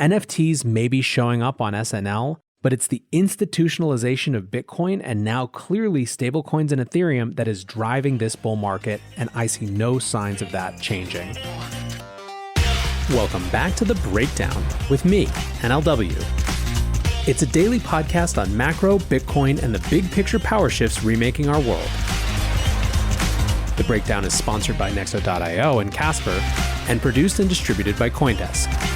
NFTs may be showing up on SNL, but it's the institutionalization of Bitcoin and now clearly stablecoins and Ethereum that is driving this bull market, and I see no signs of that changing. Welcome back to The Breakdown with me, NLW. It's a daily podcast on macro, Bitcoin, and the big picture power shifts remaking our world. The Breakdown is sponsored by Nexo.io and Casper, and produced and distributed by CoinDesk.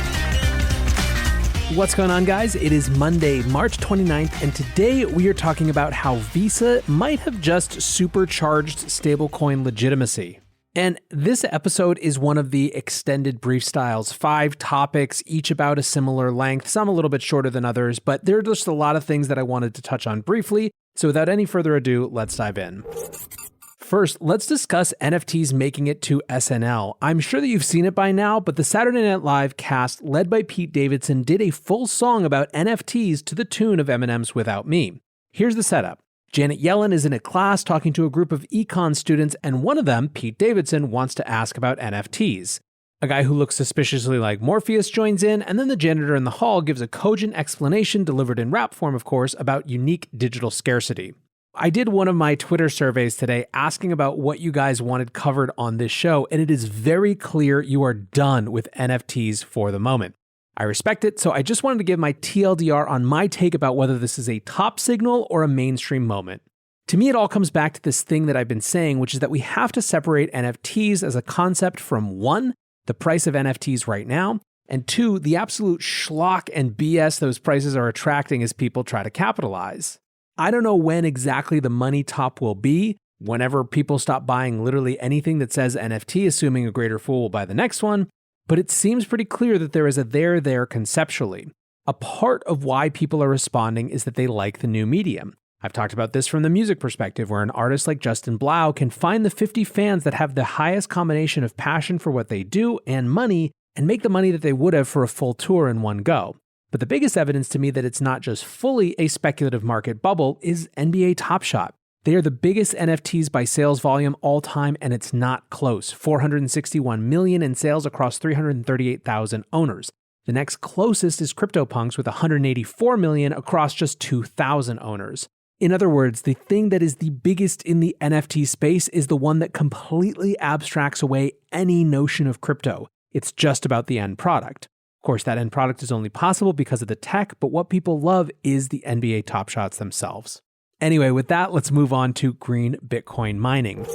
What's going on, guys? It is Monday, March 29th, and today we are talking about how Visa might have just supercharged stablecoin legitimacy. And this episode is one of the extended brief styles, 5 topics, each about a similar length, some a little bit shorter than others, but there are just a lot of things that I wanted to touch on briefly. So without any further ado, let's dive in. First, let's discuss NFTs making it to SNL. I'm sure that you've seen it by now, but the Saturday Night Live cast, led by Pete Davidson, did a full song about NFTs to the tune of Eminem's Without Me. Here's the setup. Janet Yellen is in a class talking to a group of econ students, and one of them, Pete Davidson, wants to ask about NFTs. A guy who looks suspiciously like Morpheus joins in, and then the janitor in the hall gives a cogent explanation, delivered in rap form, of course, about unique digital scarcity. I did one of my Twitter surveys today asking about what you guys wanted covered on this show, and it is very clear you are done with NFTs for the moment. I respect it, so I just wanted to give my TLDR on my take about whether this is a top signal or a mainstream moment. To me, it all comes back to this thing that I've been saying, which is that we have to separate NFTs as a concept from 1, the price of NFTs right now, and 2, the absolute schlock and BS those prices are attracting as people try to capitalize. I don't know when exactly the money top will be, whenever people stop buying literally anything that says NFT, assuming a greater fool will buy the next one, but it seems pretty clear that there is a there conceptually. A part of why people are responding is that they like the new medium. I've talked about this from the music perspective, where an artist like Justin Blau can find the 50 fans that have the highest combination of passion for what they do and money, and make the money that they would have for a full tour in one go. But the biggest evidence to me that it's not just fully a speculative market bubble is NBA Top Shot. They are the biggest NFTs by sales volume all time, and it's not close. 461 million in sales across 338,000 owners. The next closest is CryptoPunks with 184 million across just 2,000 owners. In other words, the thing that is the biggest in the NFT space is the one that completely abstracts away any notion of crypto. It's just about the end product. Of course, that end product is only possible because of the tech, but what people love is the NBA Top Shots themselves. Anyway, with that, let's move on to green Bitcoin mining.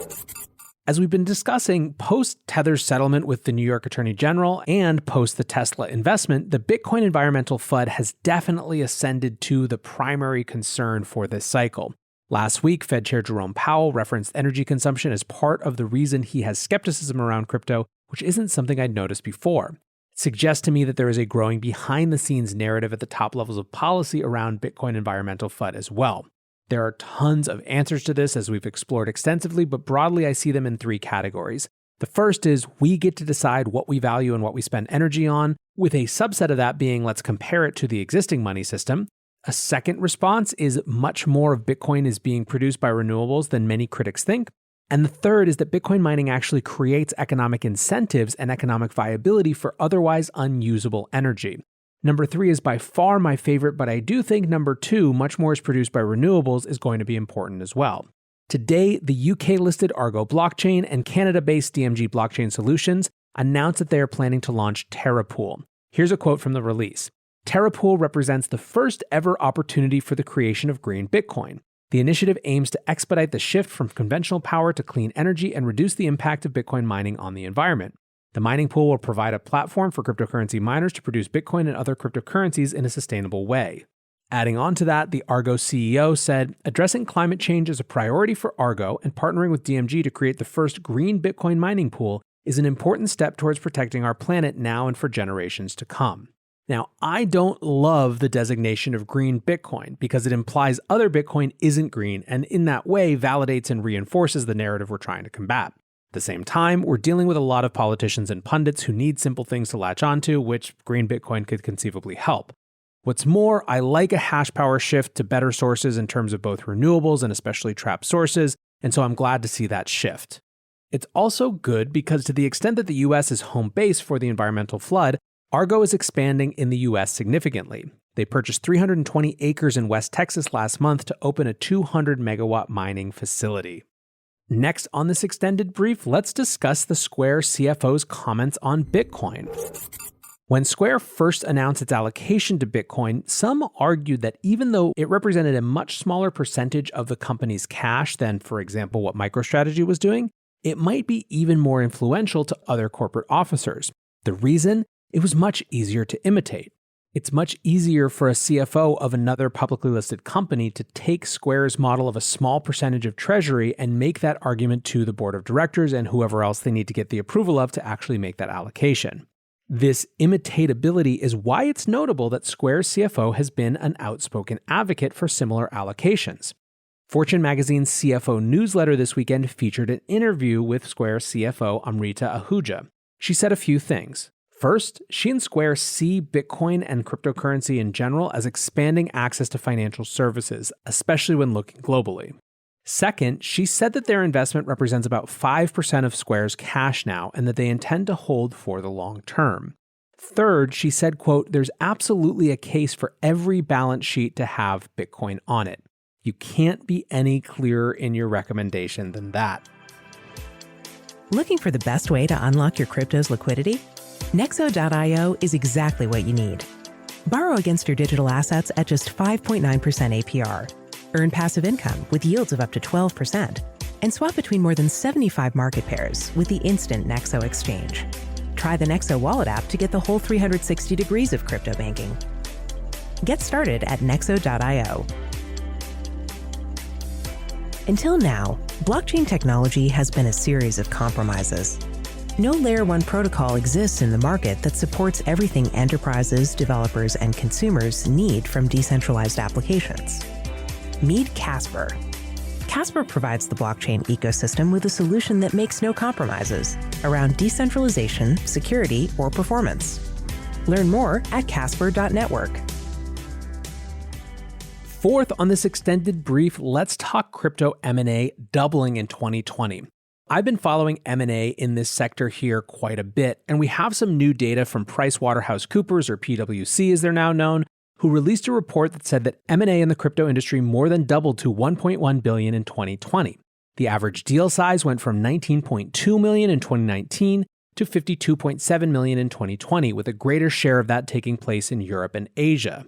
As we've been discussing, post Tether's settlement with the New York Attorney General and post the Tesla investment, the Bitcoin environmental FUD has definitely ascended to the primary concern for this cycle. Last week, Fed Chair Jerome Powell referenced energy consumption as part of the reason he has skepticism around crypto, which isn't something I'd noticed before. It suggests to me that there is a growing behind-the-scenes narrative at the top levels of policy around Bitcoin environmental FUD as well. There are tons of answers to this, as we've explored extensively, but broadly I see them in 3 categories. The first is we get to decide what we value and what we spend energy on, with a subset of that being let's compare it to the existing money system. A second response is much more of Bitcoin is being produced by renewables than many critics think. And the third is that Bitcoin mining actually creates economic incentives and economic viability for otherwise unusable energy. Number 3 is by far my favorite, but I do think number 2, much more is produced by renewables, is going to be important as well. Today, the UK-listed Argo blockchain and Canada-based DMG Blockchain Solutions announced that they are planning to launch TerraPool. Here's a quote from the release. TerraPool represents the first ever opportunity for the creation of green Bitcoin. The initiative aims to expedite the shift from conventional power to clean energy and reduce the impact of Bitcoin mining on the environment. The mining pool will provide a platform for cryptocurrency miners to produce Bitcoin and other cryptocurrencies in a sustainable way. Adding on to that, the Argo CEO said, addressing climate change is a priority for Argo, and partnering with DMG to create the first green Bitcoin mining pool is an important step towards protecting our planet now and for generations to come. Now, I don't love the designation of green Bitcoin because it implies other Bitcoin isn't green, and in that way validates and reinforces the narrative we're trying to combat. At the same time, we're dealing with a lot of politicians and pundits who need simple things to latch onto, which green Bitcoin could conceivably help. What's more, I like a hash power shift to better sources in terms of both renewables and especially trapped sources, and so I'm glad to see that shift. It's also good because to the extent that the US is home base for the environmental flood, Argo is expanding in the US significantly. They purchased 320 acres in West Texas last month to open a 200 megawatt mining facility. Next on this extended brief, let's discuss the Square CFO's comments on Bitcoin. When Square first announced its allocation to Bitcoin, some argued that even though it represented a much smaller percentage of the company's cash than, for example, what MicroStrategy was doing, it might be even more influential to other corporate officers. The reason? It was much easier to imitate. It's much easier for a CFO of another publicly listed company to take Square's model of a small percentage of treasury and make that argument to the board of directors and whoever else they need to get the approval of to actually make that allocation. This imitatability is why it's notable that Square's CFO has been an outspoken advocate for similar allocations. Fortune magazine's CFO newsletter this weekend featured an interview with Square CFO Amrita Ahuja. She said a few things. First, she and Square see Bitcoin and cryptocurrency in general as expanding access to financial services, especially when looking globally. Second, she said that their investment represents about 5% of Square's cash now and that they intend to hold for the long term. Third, she said, quote, "There's absolutely a case for every balance sheet to have Bitcoin on it. You can't be any clearer in your recommendation than that." Looking for the best way to unlock your crypto's liquidity? Nexo.io is exactly what you need. Borrow against your digital assets at just 5.9% APR. Earn passive income with yields of up to 12%. And swap between more than 75 market pairs with the instant Nexo exchange. Try the Nexo wallet app to get the whole 360 degrees of crypto banking. Get started at Nexo.io. Until now, blockchain technology has been a series of compromises. No Layer 1 protocol exists in the market that supports everything enterprises, developers, and consumers need from decentralized applications. Meet Casper. Casper provides the blockchain ecosystem with a solution that makes no compromises around decentralization, security, or performance. Learn more at casper.network. Fourth on this extended brief, let's talk crypto M&A doubling in 2020. I've been following M&A in this sector here quite a bit, and we have some new data from PricewaterhouseCoopers, or PwC as they're now known, who released a report that said that M&A in the crypto industry more than doubled to $1.1 billion in 2020. The average deal size went from $19.2 million in 2019 to $52.7 million in 2020, with a greater share of that taking place in Europe and Asia.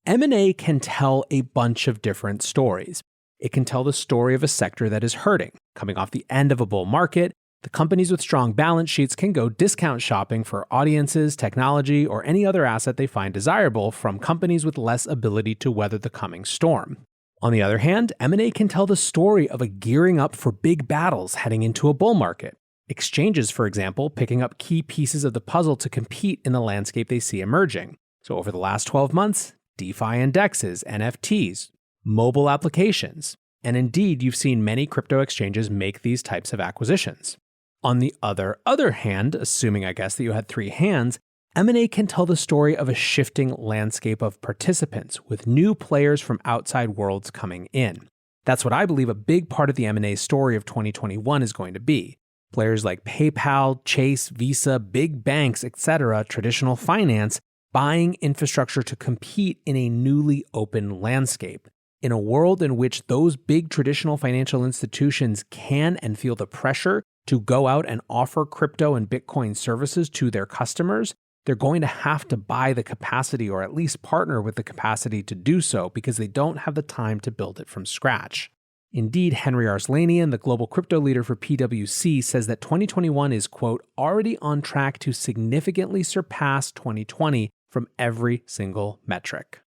M&A can tell a bunch of different stories. It can tell the story of a sector that is hurting. Coming off the end of a bull market, the companies with strong balance sheets can go discount shopping for audiences, technology, or any other asset they find desirable from companies with less ability to weather the coming storm. On the other hand, M&A can tell the story of a gearing up for big battles heading into a bull market. Exchanges, for example, picking up key pieces of the puzzle to compete in the landscape they see emerging. So over the last 12 months, DeFi indexes, NFTs, mobile applications, and indeed, you've seen many crypto exchanges make these types of acquisitions. On the other hand, assuming I guess that you had three hands, M&A can tell the story of a shifting landscape of participants, with new players from outside worlds coming in. That's what I believe a big part of the M&A story of 2021 is going to be. Players like PayPal, Chase, Visa, big banks, etc., traditional finance, buying infrastructure to compete in a newly open landscape. In a world in which those big traditional financial institutions can and feel the pressure to go out and offer crypto and Bitcoin services to their customers, they're going to have to buy the capacity or at least partner with the capacity to do so because they don't have the time to build it from scratch. Indeed, Henry Arslanian, the global crypto leader for PwC, says that 2021 is, quote, already on track to significantly surpass 2020 from every single metric.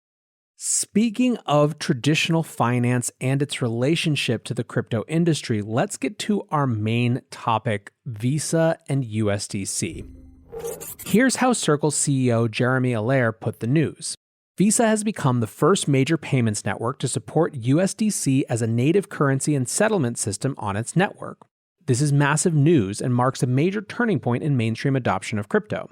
Speaking of traditional finance and its relationship to the crypto industry, let's get to our main topic, Visa and USDC. Here's how Circle's CEO Jeremy Allaire put the news. Visa has become the first major payments network to support USDC as a native currency and settlement system on its network. This is massive news and marks a major turning point in mainstream adoption of crypto.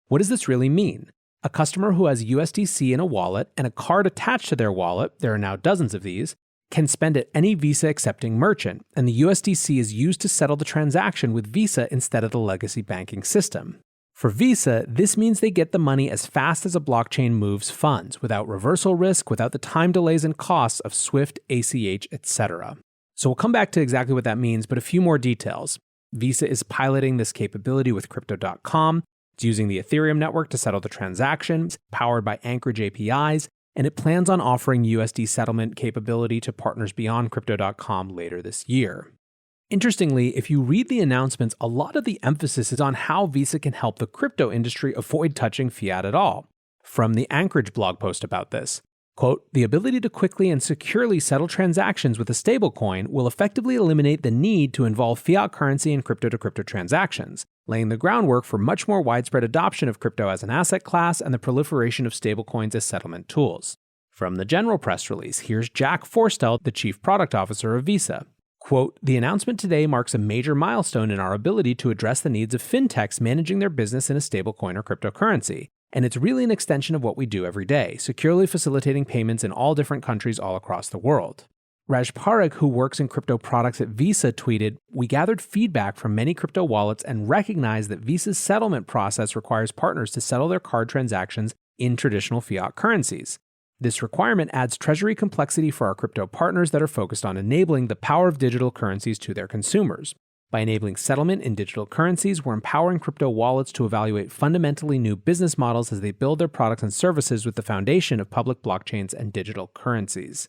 What does this really mean? A customer who has USDC in a wallet and a card attached to their wallet, there are now dozens of these, can spend at any Visa-accepting merchant, and the USDC is used to settle the transaction with Visa instead of the legacy banking system. For Visa, this means they get the money as fast as a blockchain moves funds, without reversal risk, without the time delays and costs of SWIFT, ACH, etc. So we'll come back to exactly what that means, but a few more details. Visa is piloting this capability with Crypto.com. It's using the Ethereum network to settle the transactions, powered by Anchorage APIs, and it plans on offering USD settlement capability to partners beyond Crypto.com later this year. Interestingly, if you read the announcements, a lot of the emphasis is on how Visa can help the crypto industry avoid touching fiat at all. From the Anchorage blog post about this, quote, "The ability to quickly and securely settle transactions with a stablecoin will effectively eliminate the need to involve fiat currency in crypto-to-crypto transactions, laying the groundwork for much more widespread adoption of crypto as an asset class and the proliferation of stablecoins as settlement tools." From the general press release, here's Jack Forstell, the Chief Product Officer of Visa. Quote, "The announcement today marks a major milestone in our ability to address the needs of fintechs managing their business in a stablecoin or cryptocurrency. And it's really an extension of what we do every day, securely facilitating payments in all different countries all across the world." Raj Parekh, who works in crypto products at Visa, tweeted, "We gathered feedback from many crypto wallets and recognized that Visa's settlement process requires partners to settle their card transactions in traditional fiat currencies. This requirement adds treasury complexity for our crypto partners that are focused on enabling the power of digital currencies to their consumers. By enabling settlement in digital currencies, we're empowering crypto wallets to evaluate fundamentally new business models as they build their products and services with the foundation of public blockchains and digital currencies."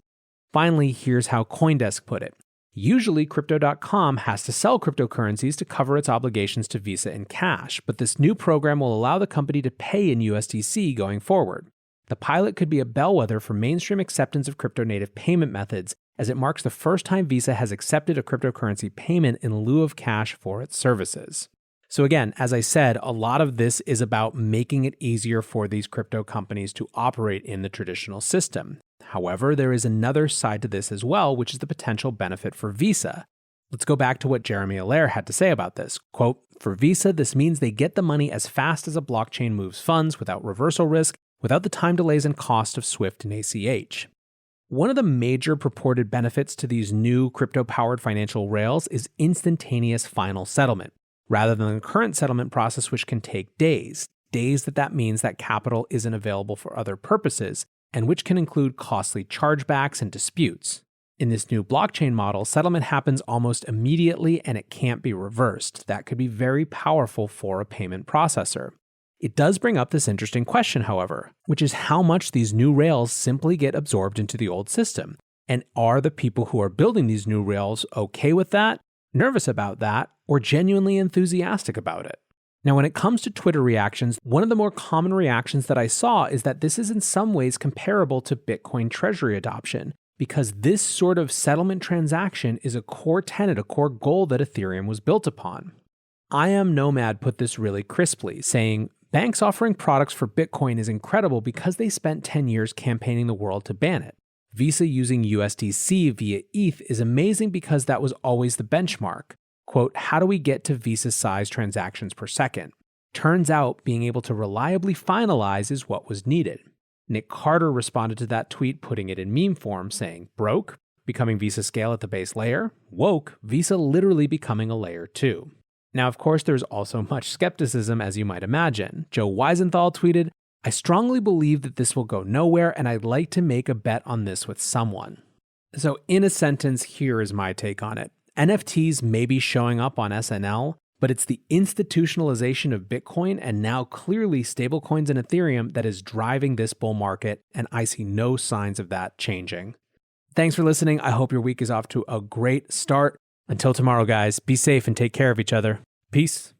Finally, here's how CoinDesk put it. "Usually, Crypto.com has to sell cryptocurrencies to cover its obligations to Visa in cash, but this new program will allow the company to pay in USDC going forward. The pilot could be a bellwether for mainstream acceptance of crypto-native payment methods, as it marks the first time Visa has accepted a cryptocurrency payment in lieu of cash for its services." So again, as I said, a lot of this is about making it easier for these crypto companies to operate in the traditional system. However, there is another side to this as well, which is the potential benefit for Visa. Let's go back to what Jeremy Allaire had to say about this. Quote, "For Visa, this means they get the money as fast as a blockchain moves funds without reversal risk, without the time delays and cost of SWIFT and ACH. One of the major purported benefits to these new crypto-powered financial rails is instantaneous final settlement, rather than the current settlement process which can take days. That means that capital isn't available for other purposes, and which can include costly chargebacks and disputes. In this new blockchain model, settlement happens almost immediately and it can't be reversed. That could be very powerful for a payment processor. It does bring up this interesting question, however, which is how much these new rails simply get absorbed into the old system. And are the people who are building these new rails okay with that, nervous about that, or genuinely enthusiastic about it? Now, when it comes to Twitter reactions, one of the more common reactions that I saw is that this is in some ways comparable to Bitcoin treasury adoption, because this sort of settlement transaction is a core tenet, a core goal that Ethereum was built upon. I Am Nomad put this really crisply, saying, "Banks offering products for Bitcoin is incredible because they spent 10 years campaigning the world to ban it. Visa using USDC via ETH is amazing because that was always the benchmark. Quote, how do we get to Visa size transactions per second? Turns out being able to reliably finalize is what was needed." Nick Carter responded to that tweet, putting it in meme form, saying, "Broke? Becoming Visa scale at the base layer? Woke? Visa literally becoming a layer 2. Now, of course, there's also much skepticism, as you might imagine. Joe Weisenthal tweeted, "I strongly believe that this will go nowhere, and I'd like to make a bet on this with someone." So in a sentence, here is my take on it. NFTs may be showing up on SNL, but it's the institutionalization of Bitcoin and now clearly stablecoins and Ethereum that is driving this bull market, and I see no signs of that changing. Thanks for listening. I hope your week is off to a great start. Until tomorrow, guys, be safe and take care of each other. Peace.